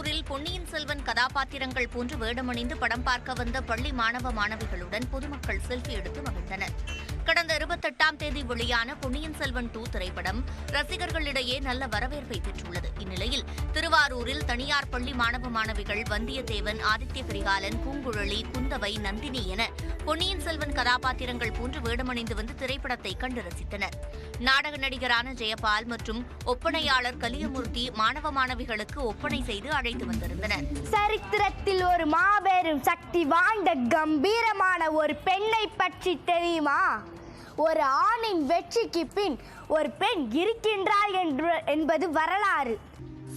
திருவாரூரில் பொன்னியின் செல்வன் கதாபாத்திரங்கள் போன்று வேடமணிந்து படம் பார்க்க வந்த பள்ளி மாணவ மாணவிகளுடன் பொதுமக்கள் செல்ஃபி எடுத்து மகிழ்ந்தனர். கடந்த 28ஆம் தேதி வெளியான பொன்னியின் செல்வன் 2 திரைப்படம் ரசிகர்களிடையே நல்ல வரவேற்பை பெற்றுள்ளது. இந்நிலையில் திருவாரூரில் தனியார் பள்ளி மாணவ மாணவிகள் வந்தியத்தேவன், ஆதித்ய கரிகாலன், பூங்குழலி, குந்தவை, நந்தினி என பொன்னியின் செல்வன் கதாபாத்திரங்கள் போன்று வேடமணிந்து வந்து திரைப்படத்தை கண்டு ரசித்தனர். நாடக நடிகரான ஜெயபால் மற்றும் ஒப்பனையாளர் கலியமூர்த்தி மாணவ மாணவிகளுக்கு ஒப்பனை செய்து அழைத்து வந்திருந்தனர். சரித்திரத்தில் ஒரு மாபெரும் சக்தி வாய்ந்த கம்பீரமான ஒரு பெண்ணை பற்றி தெரியுமா? ஒரு ஆணின் வெற்றிக்கு பின் ஒரு பெண் இருக்கின்றாள் என்பது வரலாறு.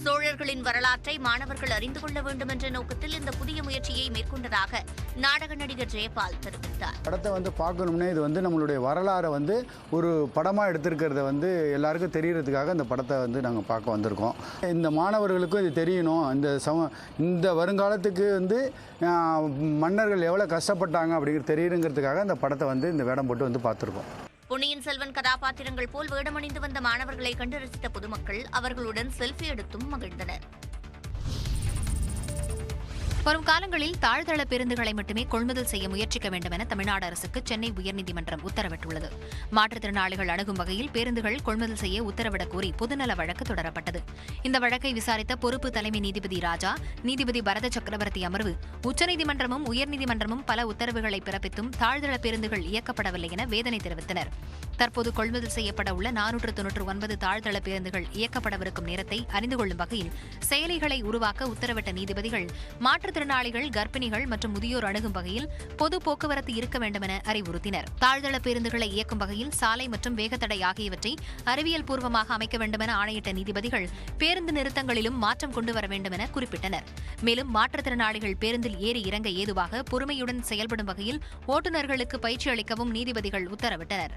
சோழர்களின் வரலாற்றை மாணவர்கள் அறிந்து கொள்ள வேண்டும் என்ற நோக்கத்தில் இந்த புதிய முயற்சியை மேற்கொண்டதாக நாடக நடிகர் ஜெயபால் தெரிவித்தார். படத்தை பார்க்கணும்னே இது நம்மளுடைய வரலாறை ஒரு படமாக எடுத்திருக்கிறத எல்லாருக்கும் தெரியறதுக்காக இந்த படத்தை நாங்கள் பார்க்க வந்திருக்கோம். இந்த மாணவர்களுக்கும் இது தெரியணும். இந்த வருங்காலத்துக்கு மன்னர்கள் எவ்வளோ கஷ்டப்பட்டாங்க அப்படிங்கிறது தெரியுங்கிறதுக்காக இந்த படத்தை இந்த வேடம் போட்டு பார்த்துருக்கோம். பொன்னியின் செல்வன் கதாபாத்திரங்கள் போல் வேடமணிந்து வந்த மாணவர்களை கண்டு ரசித்த பொதுமக்கள் அவர்களுடன் செல்ஃபி எடுத்தும் மகிழ்ந்தனர். வரும் காலங்களில் தாழ்தள பேருந்துகளை மட்டுமே கொள்முதல் செய்ய முயற்சிக்க வேண்டும் என தமிழ்நாடு அரசுக்கு சென்னை உயர்நீதிமன்றம் உத்தரவிட்டுள்ளது. மாற்றுத்திறனாளிகள் அணுகும் வகையில் பேருந்துகள் கொள்முதல் செய்ய உத்தரவிடக் கோரி பொதுநல வழக்கு தொடரப்பட்டது. இந்த வழக்கை விசாரித்த பொறுப்பு தலைமை நீதிபதி ராஜா, நீதிபதி பரத சக்கரவர்த்தி அமர்வு, உச்சநீதிமன்றமும் உயர்நீதிமன்றமும் பல உத்தரவுகளை பிறப்பித்தும் தாழ்தள பேருந்துகள் இயக்கப்படவில்லை என வேதனை தெரிவித்தனர். தற்போது கொள்முதல் செய்யப்பட உள்ள 499 தாழ்தள பேருந்துகள் இயக்கப்படவிருக்கும் நேரத்தை அறிந்து கொள்ளும் வகையில் செயலிகளை உருவாக்க உத்தரவிட்ட நீதிபதிகள் மாற்றுத்திறனாளிகள், கர்ப்பிணிகள் மற்றும் முதியோர் அணுகும் வகையில் பொது போக்குவரத்து இருக்க வேண்டும் என அறிவுறுத்தினர். தாழ்தள பேருந்துகளை இயக்கும் வகையில் சாலை மற்றும் வேகத்தடை ஆகியவற்றை அறிவியல் பூர்வமாக அமைக்க வேண்டும் என ஆணையிட்ட நீதிபதிகள் பேருந்து நிறுத்தங்களிலும் மாற்றம் கொண்டு வர வேண்டும் என குறிப்பிட்டனர். மேலும் மாற்றுத்திறனாளிகள் பேருந்தில் ஏறி இறங்க ஏதுவாக பொறுமையுடன் செயல்படும் வகையில் ஓட்டுநர்களுக்கு பயிற்சி அளிக்கவும் நீதிபதிகள் உத்தரவிட்டனர்.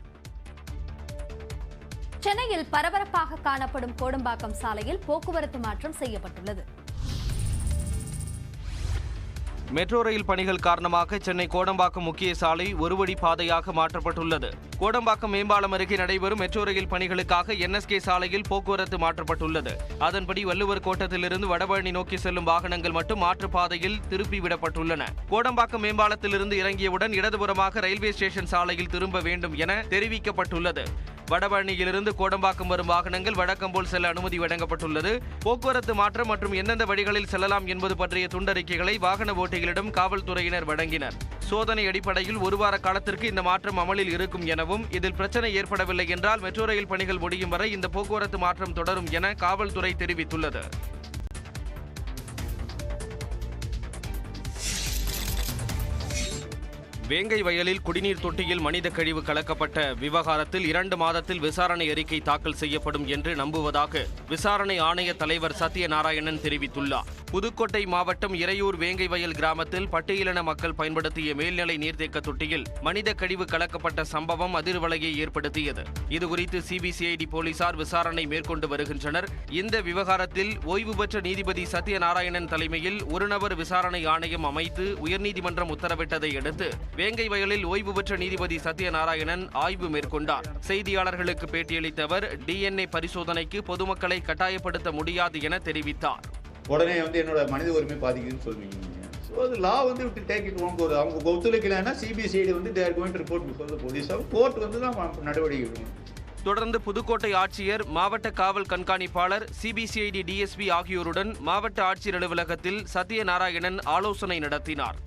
சென்னையில் பரபரப்பாக காணப்படும் கோடம்பாக்கம் சாலையில் போக்குவரத்து மாற்றம் செய்யப்பட்டுள்ளது. மெட்ரோ ரயில் பணிகள் காரணமாக சென்னை கோடம்பாக்கம் முக்கிய சாலை ஒரு வழி பாதையாக மாற்றப்பட்டுள்ளது. கோடம்பாக்கம் மேம்பாலம் அருகே நடைபெறும் மெட்ரோ ரயில் பணிகளுக்காக NSK சாலையில் போக்குவரத்து மாற்றப்பட்டுள்ளது. அதன்படி வள்ளுவர் கோட்டத்திலிருந்து வடபழனி நோக்கி செல்லும் வாகனங்கள் மட்டும் மாற்றுப்பாதையில் திருப்பிவிடப்பட்டுள்ளன. கோடம்பாக்கம் மேம்பாலத்திலிருந்து இறங்கியவுடன் இடதுபுறமாக ரயில்வே ஸ்டேஷன் சாலையில் திரும்ப வேண்டும் என தெரிவிக்கப்பட்டுள்ளது. வடபழனியிலிருந்து கோடம்பாக்கம் வரும் வாகனங்கள் வழக்கம் போல் செல்ல அனுமதி வழங்கப்பட்டுள்ளது. போக்குவரத்து மாற்றம் மற்றும் எந்தெந்த வழிகளில் செல்லலாம் என்பது பற்றிய துண்டறிக்கைகளை வாகன ஓட்டிகளிடம் காவல்துறையினர் வழங்கினர். சோதனை அடிப்படையில் ஒரு வார காலத்திற்கு இந்த மாற்றம் அமலில் இருக்கும் எனவும், இதில் பிரச்சனை ஏற்படவில்லை என்றால் மெட்ரோ ரயில் பணிகள் முடியும் வரை இந்த போக்குவரத்து மாற்றம் தொடரும் என காவல்துறை தெரிவித்துள்ளது. வேங்கை வயலில் குடிநீர் தொட்டியில் மனித கழிவு கலக்கப்பட்ட விவகாரத்தில் 2 மாதத்தில் விசாரணை அறிக்கை தாக்கல் செய்யப்படும் என்று நம்புவதாக விசாரணை ஆணைய தலைவர் சத்யநாராயணன் தெரிவித்துள்ளார். புதுக்கோட்டை மாவட்டம் இறையூர் வேங்கை வயல் கிராமத்தில் பட்டியலின மக்கள் பயன்படுத்திய மேல்நிலை நீர்த்தேக்க தொட்டியில் மனித கழிவு கலக்கப்பட்ட சம்பவம் அதிர்வலையை ஏற்படுத்தியது. இதுகுறித்து CBCID போலீசார் விசாரணை மேற்கொண்டு வருகின்றனர். இந்த விவகாரத்தில் ஓய்வு பெற்ற நீதிபதி சத்யநாராயணன் தலைமையில் ஒரு நபர் விசாரணை ஆணையம் அமைத்து உயர்நீதிமன்றம் உத்தரவிட்டதை அடுத்து வேங்கை வயலில் ஓய்வு பெற்ற நீதிபதி சத்யநாராயணன் ஆய்வு மேற்கொண்டார். செய்தியாளர்களுக்கு பேட்டியளித்த அவர் DNA பரிசோதனைக்கு பொதுமக்களை கட்டாயப்படுத்த முடியாது என தெரிவித்தார். உடனே என்னோட மனித உரிமை பாதிக்குதுன்னு சொல்லுவீங்க. லா டேக் இட் அவங்க ஒத்துழைக்கலன்னா CBCID they are going to report before the police. Court தான் நடவடிக்கை எடுக்கணும். தொடர்ந்து புதுக்கோட்டை ஆட்சியர், மாவட்ட காவல் கண்காணிப்பாளர், CBCID DSP ஆகியோருடன் மாவட்ட ஆட்சியர் அலுவலகத்தில் சத்யநாராயணன் ஆலோசனை நடத்தினார்.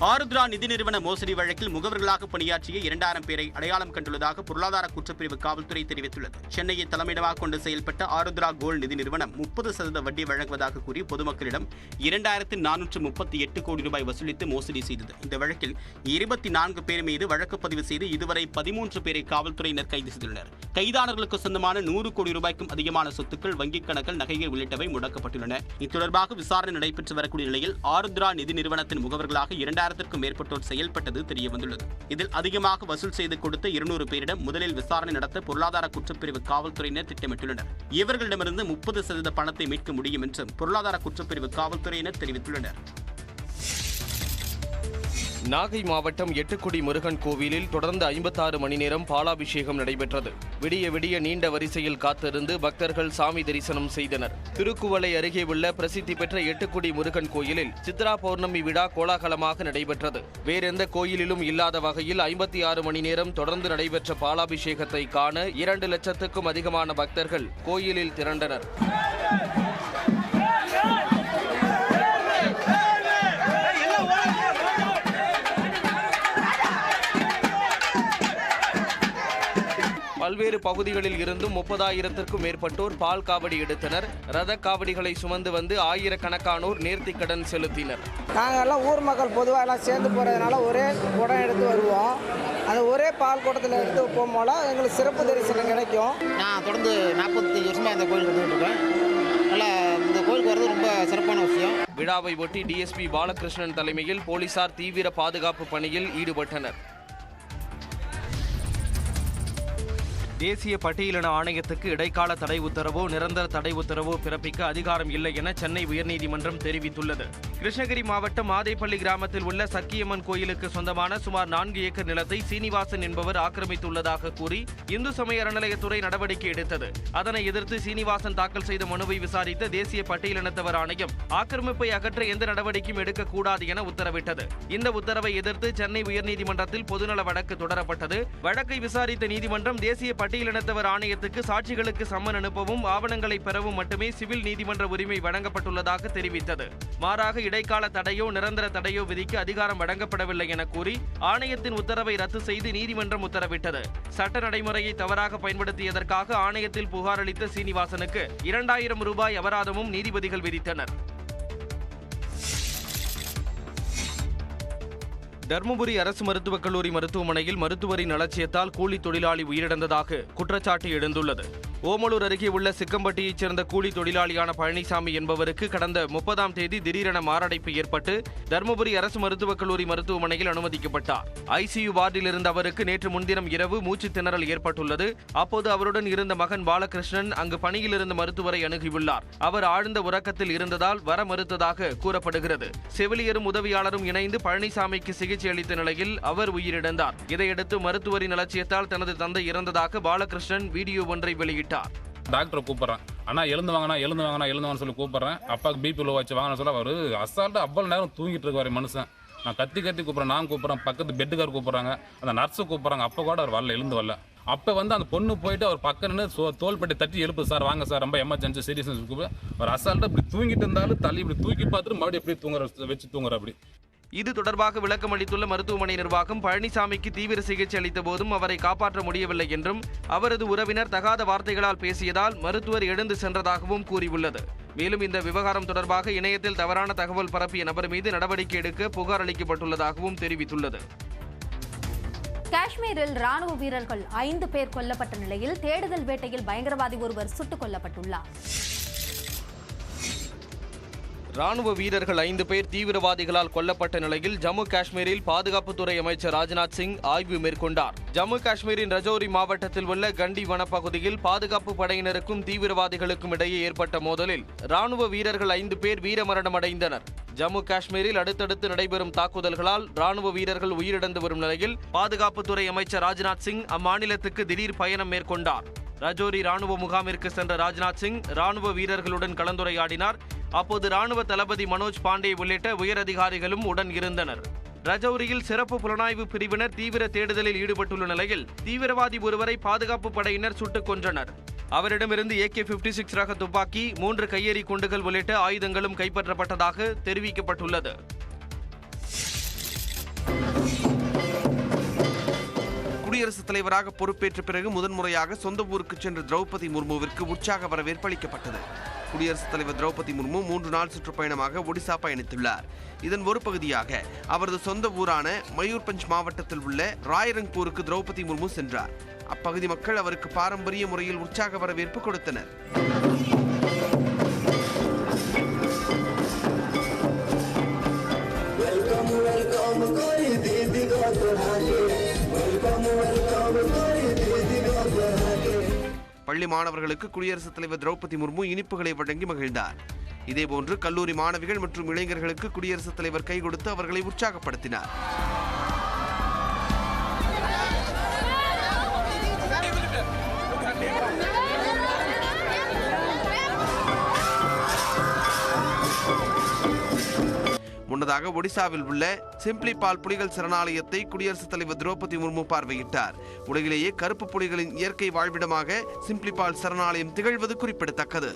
ஆருத்ரா நிதி நிறுவன மோசடி வழக்கில் முகவர்களாக பணியாற்றிய 2000 பேரை அடையாளம் கண்டுள்ளதாக பொருளாதார குற்றப்பிரிவு காவல்துறை தெரிவித்துள்ளது. சென்னையை தலைமையிடமாக கொண்டு செயல்பட்ட ஆருத்ரா கோல்டு நிதி நிறுவனம் 30% வட்டி வழங்குவதாக கூறி பொதுமக்களிடம் 2438 கோடி ரூபாய் வசூலித்து மோசடி செய்தது. இந்த வழக்கில் 24 பேர் மீது வழக்கு பதிவு செய்து இதுவரை 13 பேரை காவல்துறையினர் கைது செய்துள்ளனர். கைதானர்களுக்கு சொந்தமான 100 கோடி ரூபாய்க்கும் அதிகமான சொத்துக்கள், வங்கிக் கணக்குகள், நகைகள் உள்ளிட்டவை முடக்கப்பட்டுள்ளன. இது தொடர்பாக விசாரணை நடைபெற்று வரக்கூடிய நிலையில் ஆருத்ரா நிதி நிறுவனத்தின் முகவர்களாக 2000க்கும் மேற்பட்டோர் செயல்பட்டது தெரியவந்துள்ளது. இதில் அதிகமாக வசூல் செய்து கொடுத்த 200 பேரிடம் முதலில் விசாரணை நடத்த பொருளாதார குற்றப்பிரிவு காவல்துறையினர் திட்டமிட்டுள்ளனர். இவர்களிடமிருந்து 30% பணத்தை மீட்க முடியும் என்றும் பொருளாதார குற்றப்பிரிவு காவல்துறையினர் தெரிவித்துள்ளனர். நாகை மாவட்டம் எட்டுக்குடி முருகன் கோவிலில் தொடர்ந்து 56 மணி நேரம் பாலாபிஷேகம் நடைபெற்றது. விடிய விடிய நீண்ட வரிசையில் காத்திருந்து பக்தர்கள் சாமி தரிசனம் செய்தனர். திருக்குவளை அருகே உள்ள பிரசித்தி பெற்ற எட்டுக்குடி முருகன் கோயிலில் சித்ரா பௌர்ணமி விழா கோலாகலமாக நடைபெற்றது. வேறெந்த கோயிலிலும் இல்லாத வகையில் 56 மணி நேரம் தொடர்ந்து நடைபெற்ற பாலாபிஷேகத்தை காண 2 லட்சத்துக்கும் அதிகமான பக்தர்கள் கோயிலில் திரண்டனர். பல்வேறு பகுதிகளில் இருந்தும் 30,000க்கும் மேற்பட்டோர் பால் காவடி எடுத்தனர். ரத காவடிகளை சுமந்து வந்து ஆயிரக்கணக்கானோர் நேர்த்திக்கடன் செலுத்தினர். நாங்கள் எல்லாம் ஊர் மக்கள் பொதுவாக எல்லாம் சேர்ந்து போகிறதுனால ஒரே குடம் எடுத்து வருவோம். அந்த ஒரே பால் குடத்தில் எடுத்து போகும்போது எங்களுக்கு சிறப்பு தரிசனம் கிடைக்கும். நான் தொடர்ந்து 45 வருஷமாக இந்த கோயிலுக்கு வந்துட்டு இருக்கேன். நல்லா இந்த கோயிலுக்கு வர்றது ரொம்ப சிறப்பான விஷயம். விழாவை ஒட்டி டிஎஸ்பி பாலகிருஷ்ணன் தலைமையில் போலீசார் தீவிர பாதுகாப்பு பணியில் ஈடுபட்டனர். தேசிய பட்டியலின ஆணையத்துக்கு இடைக்கால தடை உத்தரவோ நிரந்தர தடை உத்தரவோ பிறப்பிக்க அதிகாரம் இல்லை என சென்னை உயர்நீதிமன்றம் தெரிவித்துள்ளது. கிருஷ்ணகிரி மாவட்டம் ஆதைப்பள்ளி கிராமத்தில் உள்ள சக்கியம்மன் கோயிலுக்கு சொந்தமான சுமார் 4 ஏக்கர் நிலத்தை சீனிவாசன் என்பவர் ஆக்கிரமித்துள்ளதாக கூறி இந்து சமய அறநிலையத்துறை நடவடிக்கை எடுத்தது. அதனை எதிர்த்து சீனிவாசன் தாக்கல் செய்த மனுவை விசாரித்த தேசிய பட்டியலினத்தவர் ஆணையம் ஆக்கிரமிப்பை அகற்ற எந்த நடவடிக்கையும் எடுக்கக்கூடாது என உத்தரவிட்டது. இந்த உத்தரவை எதிர்த்து சென்னை உயர்நீதிமன்றத்தில் பொதுநல வழக்கு தொடரப்பட்டது. வழக்கை விசாரித்த நீதிமன்றம் தேசிய பட்டியலினத்தவர் ஆணையத்துக்கு சாட்சிகளுக்கு சம்மன் அனுப்பவும் ஆவணங்களை பெறவும் மட்டுமே சிவில் நீதிமன்ற உரிமை வழங்கப்பட்டுள்ளதாக தெரிவித்தது. மாறாக இடைக்கால தடையோ நிரந்தர தடையோ விதிக்க அதிகாரம் வழங்கப்படவில்லை என கூறி ஆணையத்தின் உத்தரவை ரத்து செய்து நீதிமன்றம் உத்தரவிட்டது. சட்ட நடைமுறையை தவறாக பயன்படுத்தியதற்காக ஆணையத்தில் புகார் அளித்த சீனிவாசனுக்கு 2000 ரூபாய் அபராதமும் நீதிபதிகள் விதித்தனர். தர்மபுரி அரசு மருத்துவக் கல்லூரி மருத்துவமனையில் மருத்துவரின் அலட்சியத்தால் கூலி தொழிலாளி உயிரிழந்ததாக குற்றச்சாட்டு எழுந்துள்ளது. ஓமலூர் அருகே உள்ள சிக்கம்பட்டியைச் சேர்ந்த கூலி தொழிலாளியான பழனிசாமி என்பவருக்கு கடந்த 30ஆம் தேதி திடீரென மாரடைப்பு ஏற்பட்டு தர்மபுரி அரசு மருத்துவக் கல்லூரி மருத்துவமனையில் அனுமதிக்கப்பட்டார். ஐசியு வார்டில் இருந்த அவருக்கு நேற்று முன்தினம் இரவு மூச்சு திணறல் ஏற்பட்டுள்ளது. அப்போது அவருடன் இருந்த மகன் பாலகிருஷ்ணன் அங்கு பணியில் இருந்த மருத்துவரை அணுகியுள்ளார். அவர் ஆழ்ந்த உறக்கத்தில் இருந்ததால் வர மறுத்ததாக கூறப்படுகிறது. செவிலியரும் உதவியாளரும் இணைந்து பழனிசாமிக்கு சிகிச்சை அளித்த நிலையில் அவர் உயிரிழந்தார். இதையடுத்து மருத்துவரின் அலட்சியத்தால் தனது தந்தை இறந்ததாக பாலகிருஷ்ணன் வீடியோ ஒன்றை வெளியிட்டார். டாக்டரை கூப்பிட்றேன், அண்ணா எழுந்து வாங்கன்னு சொல்லி கூப்பிட்றேன். அப்பாவுக்கு பிபி லோ வச்சு வாங்கன்னு சொல்ல அவர் அசால்ட்டு அவ்வளோ நேரம் தூங்கிட்டு இருக்காரு மனுஷன். நான் கத்தி கூப்பிட்றேன், நான் கூப்பிட்றேன், பக்கத்து பெட்டுக்கார் கூப்பிட்றாங்க, அந்த நர்ஸு கூப்பிட்றாங்க. அப்போ கூட அவர் எழுந்து வரல. அப்போ அந்த பொண்ணு போயிட்டு அவர் பக்கம் நின்று தோள்பட்டி தட்டி எழுப்பு, சார் வாங்க சார், ரொம்ப எமர்ஜென்சி சீரியஸ் ஒரு அசால்ட்டாக இப்படி தூங்கிட்டு இருந்தாலும் தள்ளி இப்படி தூக்கி பார்த்துட்டு மறுபடியும் எப்படி வச்சு தூங்குற அப்படி. இது தொடர்பாக விளக்கம் அளித்துள்ள மருத்துவமனை நிர்வாகம் பழனிசாமிக்கு தீவிர சிகிச்சை அளித்த போதும் அவரை காப்பாற்ற முடியவில்லை என்றும் அவரது உறவினர் தகாத வார்த்தைகளால் பேசியதால் மருத்துவர் எழுந்து சென்றதாகவும் கூறியுள்ளது. மேலும் இந்த விவகாரம் தொடர்பாக இணையத்தில் தவறான தகவல் பரப்பிய நபர் மீது நடவடிக்கை எடுக்க புகார் அளிக்கப்பட்டுள்ளதாகவும் தெரிவித்துள்ளது. காஷ்மீரில் ராணுவ வீரர்கள் 5 பேர் கொல்லப்பட்ட நிலையில் தேடுதல் வேட்டையில் பயங்கரவாதி ஒருவர் சுட்டுக் கொல்லப்பட்டுள்ளார். ராணுவ வீரர்கள் 5 பேர் தீவிரவாதிகளால் கொல்லப்பட்ட நிலையில் ஜம்மு காஷ்மீரில் பாதுகாப்புத்துறை அமைச்சர் ராஜ்நாத் சிங் ஆய்வு மேற்கொண்டார். ஜம்மு காஷ்மீரின் ரஜோரி மாவட்டத்தில் உள்ள கண்டி வனப்பகுதியில் பாதுகாப்பு படையினருக்கும் தீவிரவாதிகளுக்கும் இடையே ஏற்பட்ட மோதலில் ராணுவ வீரர்கள் 5 பேர் வீரமரணமடைந்தனர். ஜம்மு காஷ்மீரில் அடுத்தடுத்து நடைபெறும் தாக்குதல்களால் ராணுவ வீரர்கள் உயிரிழந்து வரும் நிலையில் பாதுகாப்புத்துறை அமைச்சர் ராஜ்நாத் சிங் அம்மாநிலத்துக்கு திடீர் பயணம் மேற்கொண்டார். ரஜோரி ராணுவ முகாமிற்கு சென்ற ராஜ்நாத் சிங் ராணுவ வீரர்களுடன் கலந்துரையாடினார். அப்போது ராணுவ தளபதி மனோஜ் பாண்டே உள்ளிட்ட உயரதிகாரிகளும் உடன் இருந்தனர். ரஜௌரியில் சிறப்பு புலனாய்வு பிரிவினர் தீவிர தேடுதலில் ஈடுபட்டுள்ள நிலையில் தீவிரவாதி ஒருவரை பாதுகாப்பு படையினர் சுட்டுக் கொன்றனர். அவரிடமிருந்து AK-56 ரக துப்பாக்கி, 3 கையெறி குண்டுகள் உள்ளிட்ட ஆயுதங்களும் கைப்பற்றப்பட்டதாக தெரிவிக்கப்பட்டுள்ளது. குடியரசுத் தலைவராக பொறுப்பேற்ற பிறகு முதன்முறையாக சொந்த ஊருக்கு சென்ற திரௌபதி முர்முவிற்கு உற்சாக வரவேற்பு அளிக்கப்பட்டது. குடியரசுத் தலைவர் திரௌபதி முர்மு 3 நாள் சுற்றுப்பயணமாக ஒடிசா பயணித்துள்ளார். இதன் ஒரு பகுதியாக அவரது சொந்த ஊரான மயூர்பஞ்ச் மாவட்டத்தில் உள்ள ராய்ரங்பூருக்கு திரௌபதி முர்மு சென்றார். அப்பகுதி மக்கள் அவருக்கு பாரம்பரிய முறையில் உற்சாக வரவேற்பு கொடுத்தனர். பள்ளி மாணவர்களுக்கு குடியரசுத் தலைவர் திரௌபதி முர்மு இனிப்புகளை வழங்கி மகிழ்ந்தார். இதேபோன்று கல்லூரி மாணவிகள் மற்றும் இளைஞர்களுக்கு குடியரசுத் தலைவர் கை கொடுத்து அவர்களை உற்சாகப்படுத்தினார். முன்னதாக ஒடிசாவில் உள்ள சிம்ப்ளிபால் புலிகள் சரணாலயத்தை குடியரசுத் தலைவர் திரௌபதி முர்மு பார்வையிட்டார். உலகிலேயே கருப்பு புலிகளின் இயற்கை வாழ்விடமாக சிம்ப்ளிபால் சரணாலயம் திகழ்வது குறிப்பிடத்தக்கது.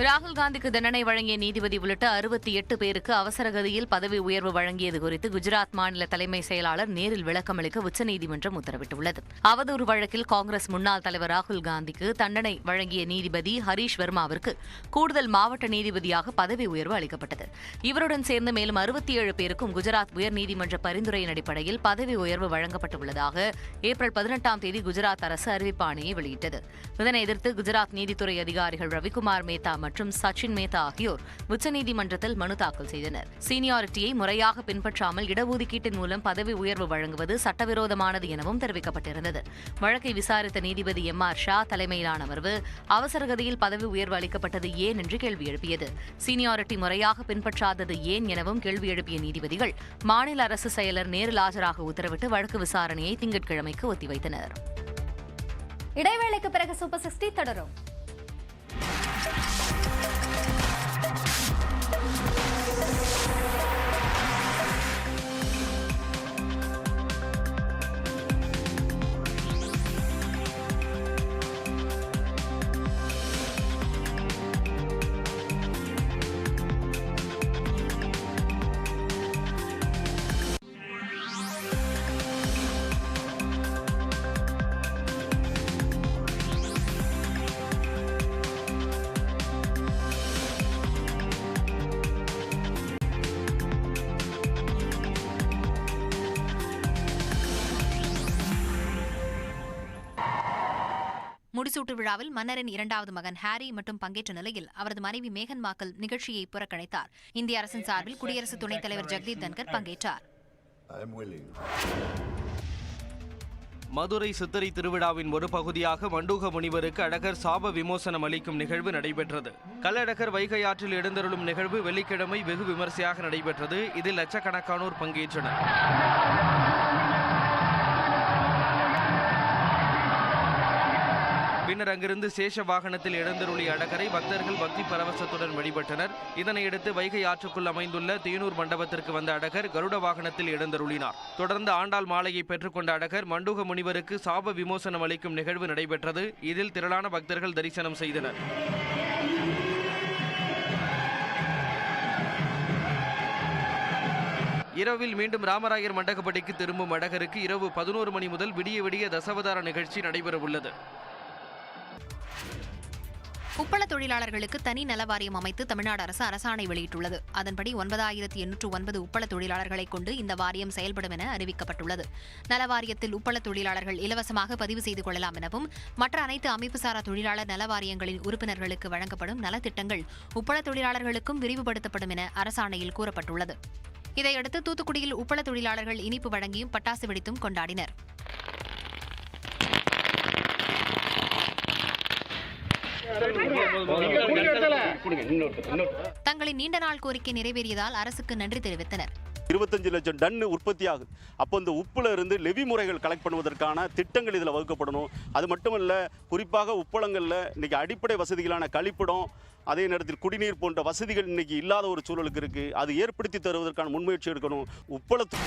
ராகுல் காந்திக்கு தண்டனை வழங்கிய நீதிபதி உள்ளிட்ட 68 பேருக்கு அவசரகதியில் பதவி உயர்வு வழங்கியது குறித்து குஜராத் மாநில தலைமை செயலாளர் நேரில் விளக்கமளிக்க உச்சநீதிமன்றம் உத்தரவிட்டுள்ளது. அவதூறு வழக்கில் காங்கிரஸ் முன்னாள் தலைவர் ராகுல் காந்திக்கு தண்டனை வழங்கிய நீதிபதி ஹரீஷ் வர்மாவிற்கு கூடுதல் மாவட்ட நீதிபதியாக பதவி உயர்வு அளிக்கப்பட்டது. இவருடன் சேர்ந்து மேலும் 67 பேருக்கும் குஜராத் உயர்நீதிமன்ற பரிந்துரையின் அடிப்படையில் பதவி உயர்வு வழங்கப்பட்டுள்ளதாக ஏப்ரல் 18ஆம் தேதி குஜராத் அரசு அறிவிப்பாணையை வெளியிட்டது. இதனை எதிர்த்து குஜராத் நீதித்துறை அதிகாரிகள் ரவிக்குமார் மேத்தா மற்றும் சச்சின் மேத்தா ஆகியோர் உச்சநீதிமன்றத்தில் மனு தாக்கல் செய்தனர். சீனியாரிட்டியை முறையாக பின்பற்றாமல் இடஒதுக்கீட்டின் மூலம் பதவி உயர்வு வழங்குவது சட்டவிரோதமானது எனவும் தெரிவிக்கப்பட்டிருந்தது. வழக்கை விசாரித்த நீதிபதி M.R. ஷா தலைமையிலான அமர்வு அவசரகதியில் பதவி உயர்வு அளிக்கப்பட்டது ஏன் என்று கேள்வி எழுப்பியது. சீனியாரிட்டி முறையாக பின்பற்றாதது ஏன் எனவும் கேள்வி எழுப்பிய நீதிபதிகள் மாநில அரசு செயலர் நேரில் ஆஜராக உத்தரவிட்டு வழக்கு விசாரணையை திங்கட்கிழமைக்கு ஒத்திவைத்தனர். இடைவேளைக்கு பிறகு சூப்பர் 60 தொடரும். முடிசூட்டு விழாவில் மன்னரின் 2வது மகன் ஹாரி மட்டும் பங்கேற்ற நிலையில் அவரது மனைவி மேகன் மார்க்கல் நிகழ்ச்சியை புறக்கணித்தார். இந்திய அரசின் சார்பில் குடியரசு துணைத் தலைவர் ஜெகதீப் தன்கர் பங்கேற்றார். மதுரை சித்திரை திருவிழாவின் ஒரு பகுதியாக மண்டூக முனிவருக்கு அழகர் சாப விமோசனம் அளிக்கும் நிகழ்வு நடைபெற்றது. கள்ளழகர் வைகை ஆற்றில் எழுந்தருளும் நிகழ்வு வெள்ளிக்கிழமை வெகு விமரிசையாக நடைபெற்றது. இதில் லட்சக்கணக்கானோர் பங்கேற்றனர். பின்னர் அங்கிருந்து சேஷ வாகனத்தில் எழுந்தருளிய அழகரை பக்தர்கள் பக்தி பரவசத்துடன் வழிபட்டனர். இதனையடுத்து வைகை ஆற்றுக்குள் அமைந்துள்ள தேனூர் மண்டபத்திற்கு வந்த அழகர் கருட வாகனத்தில் எழுந்தருளினார். தொடர்ந்து ஆண்டாள் மாலையை பெற்றுக்கொண்ட அழகர் மண்டூக முனிவருக்கு சாப விமோசனம் அளிக்கும் நிகழ்வு நடைபெற்றது. இதில் திரளான பக்தர்கள் தரிசனம் செய்தனர். இரவில் மீண்டும் ராமராயர் மண்டகப்படிக்கு திரும்பும் அழகருக்கு இரவு 11 மணி முதல் விடிய விடிய தசாவதார நிகழ்ச்சி நடைபெறவுள்ளது. உப்பள தொழிலாளர்களுக்கு தனி நலவாரியம் அமைத்து தமிழ்நாடு அரசு அரசாணை வெளியிட்டுள்ளது. அதன்படி 9809 உப்பள தொழிலாளர்களை கொண்டு இந்த வாரியம் செயல்படும் என அறிவிக்கப்பட்டுள்ளது. நலவாரியத்தில் உப்பள தொழிலாளர்கள் இலவசமாக பதிவு செய்து கொள்ளலாம் எனவும் மற்ற அனைத்து அமைப்புசாரா தொழிலாளர் நலவாரியங்களின் உறுப்பினர்களுக்கு வழங்கப்படும் நலத்திட்டங்கள் உப்பள தொழிலாளர்களுக்கும் விரிவுபடுத்தப்படும் என அரசாணையில் கூறப்பட்டுள்ளது. இதையடுத்து தூத்துக்குடியில் உப்பள தொழிலாளர்கள் இனிப்பு வழங்கியும் பட்டாசு வெடித்தும் கொண்டாடினர். தங்களின் நீண்ட நாள் கோரிக்கை நிறைவேறியதால் அரசுக்கு நன்றி தெரிவித்தனர். 25 லட்சம் டன் உற்பத்தி ஆகுது. அப்போ இந்த உப்புல இருந்து லெவி முறைகள் கலெக்ட் பண்ணுவதற்கான திட்டங்கள் இதில் வகுக்கப்படணும். அது மட்டுமல்ல, குறிப்பாக உப்பளங்களில் இன்னைக்கு அடிப்படை வசதிகளான கழிப்பிடம், அதே நேரத்தில் குடிநீர் போன்ற வசதிகள் இன்னைக்கு இல்லாத ஒரு சூழலுக்கு இருக்கு. அது ஏற்படுத்தி தருவதற்கான முன்முயற்சி எடுக்கணும். உப்பளத்து